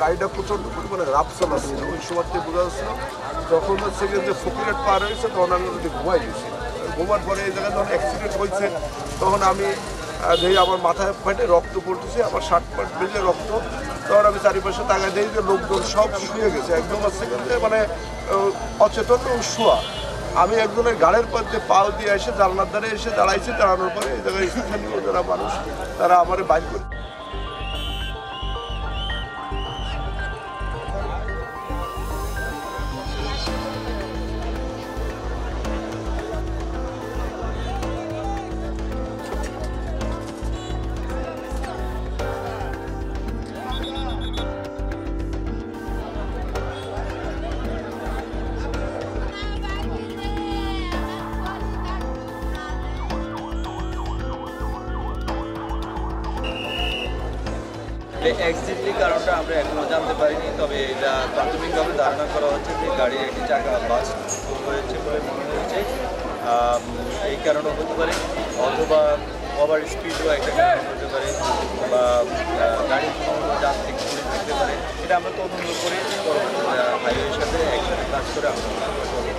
গাড়িটা প্রচণ্ড পরিমাণে রাপসাল আসছিল, ওই সময়তে বোঝা যাচ্ছিল। যখন হচ্ছে গিয়ে যে ফকিরহাট পার হয়েছে তখন আমি ওদিকে ঘুমাই গেছি। ঘুমার পরে এই জায়গায় যখন অ্যাক্সিডেন্ট হয়েছে তখন আমি দেখি আমার মাথায় ফাটে রক্ত পড়তেছে, আমার শার্ট পাট বেজে রক্ত। তখন আমি চারিপাশে তাকায় দেখি যে লোকজন সব শুয়ে গেছে, একদম হচ্ছে কিন্তু মানে অচেতন শোয়া। আমি একজনের গাড়ির পথে পাও দিয়ে এসে জানলার ধারে এসে দাঁড়াইছি, দাঁড়ানোর পরে এই জায়গায় স্থানীয় যারা মানুষ তারা আমার বাইক করে এক্স্যাক্টলি কারণটা আমরা এখনও জানতে পারিনি, তবে এটা প্রাথমিকভাবে ধারণা করা হচ্ছে যে গাড়ির একটি চাকা বাস্ট হয়েছে বলে মনে হয়েছে। এই কারণও হতে পারে, অথবা ওভার স্পিডও একটা কারণ হতে পারে, বা গাড়ির কোনো যান্ত্রিক ত্রুটি থাকতে পারে। এটা আমরা তদন্ত করে হাইওয়ের সাথে একসাথে কাজ করে আমরা